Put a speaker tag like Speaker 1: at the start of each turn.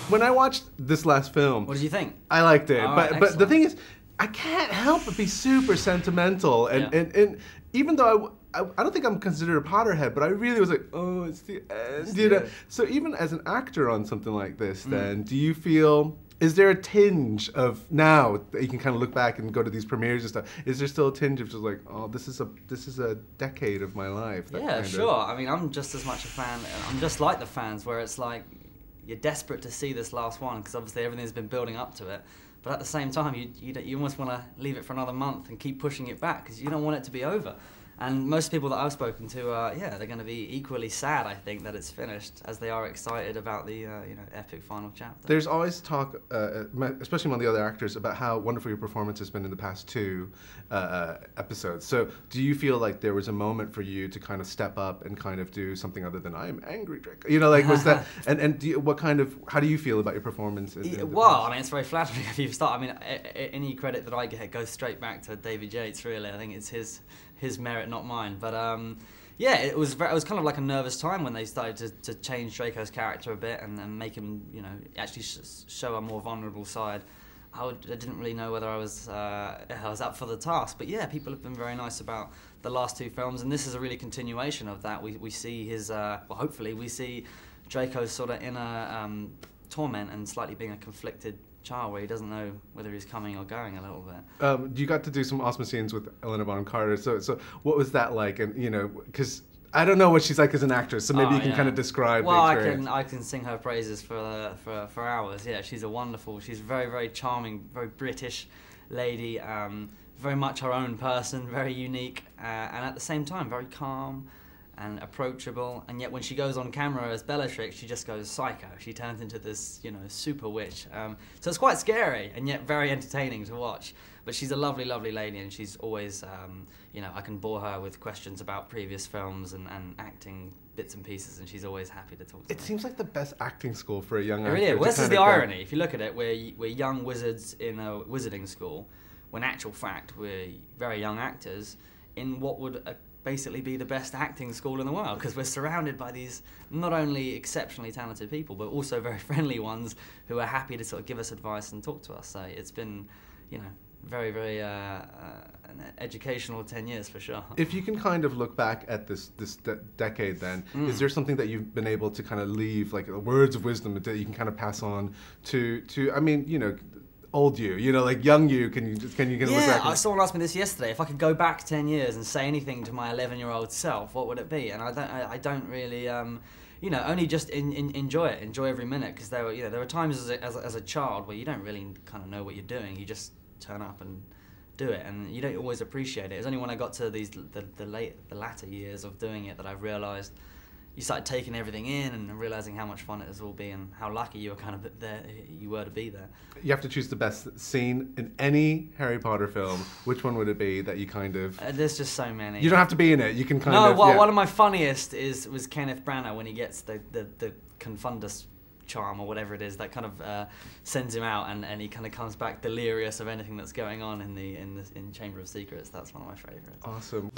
Speaker 1: When I watched this last film,
Speaker 2: What did you think?
Speaker 1: I liked it, but the thing is, I can't help but be super sentimental, and even though I don't think I'm considered a Potterhead, but I really was like, oh, it's the end, you know. So even as an actor on something like this, then do you feel? Is there a tinge of now that you can kind of look back and go to these premieres and stuff? Is there still a tinge of just like, oh, this is a decade of my life?
Speaker 2: Yeah, sure. I mean, I'm just as much a fan. I'm just like the fans, where it's like you're desperate to see this last one because obviously everything's been building up to it. But at the same time, you almost want to leave it for another month and keep pushing it back because you don't want it to be over. And most people that I've spoken to, they're going to be equally sad, I think, that it's finished, as they are excited about the epic final chapter.
Speaker 1: There's always talk, especially among the other actors, about how wonderful your performance has been in the past 2 episodes. So do you feel like there was a moment for you to kind of step up and kind of do something other than "I am angry, Draco"? You know, like was that? And how do you feel about your performance?
Speaker 2: Well, I mean, it's very flattering if you start. I mean, any credit that I get goes straight back to David Yates. Really, I think it's his merit, not mine. But yeah, it was kind of like a nervous time when they started to change Draco's character a bit and make him, actually show a more vulnerable side. I didn't really know whether I was up for the task. But yeah, people have been very nice about the last 2 films, and this is a really continuation of that. We see his, hopefully we see Draco's sort of inner torment and slightly being a conflicted child where he doesn't know whether he's coming or going a little bit.
Speaker 1: You got to do some awesome scenes with Helena Bonham Carter. So what was that like? And because I don't know what she's like as an actress, so maybe you can kind of describe.
Speaker 2: Well,
Speaker 1: the experience.
Speaker 2: I can sing her praises for hours. Yeah, she's she's very, very charming, very British lady, very much her own person, very unique, and at the same time very calm and approachable, and yet when she goes on camera as Bellatrix, she just goes psycho. She turns into this, super witch. So it's quite scary and yet very entertaining to watch. But she's a lovely, lovely lady, and she's always, I can bore her with questions about previous films and acting bits and pieces, and she's always happy to talk to me.
Speaker 1: It seems like the best acting school for a young actor.
Speaker 2: It really is. Well, this is the irony. If you look at it, we're young wizards in a wizarding school, when in actual fact we're very young actors in what would basically be the best acting school in the world, because we're surrounded by these not only exceptionally talented people but also very friendly ones who are happy to sort of give us advice and talk to us. So it's been, very, very an educational 10 years for sure. If you can kind of look back at this decade then, is there something that you've been able to kind of leave, like words of wisdom that you can kind of pass on to I mean, old you, like young you, can you look back? Yeah, someone asked me this yesterday. If I could go back 10 years and say anything to my 11-year-old self, what would it be? And I don't really, only just enjoy it, enjoy every minute, because there were times as a child where you don't really kind of know what you're doing. You just turn up and do it, and you don't always appreciate it. It's only when I got to the latter years of doing it that I've realised you started taking everything in and realizing how much fun it has all been and how lucky you were to be there. You have to choose the best scene in any Harry Potter film. Which one would it be that you kind of... there's just so many. You don't have to be in it. You can kind of... No, one of my funniest was Kenneth Branagh when he gets the Confundus charm or whatever it is that kind of sends him out, and he kind of comes back delirious of anything that's going on in Chamber of Secrets. That's one of my favourites. Awesome.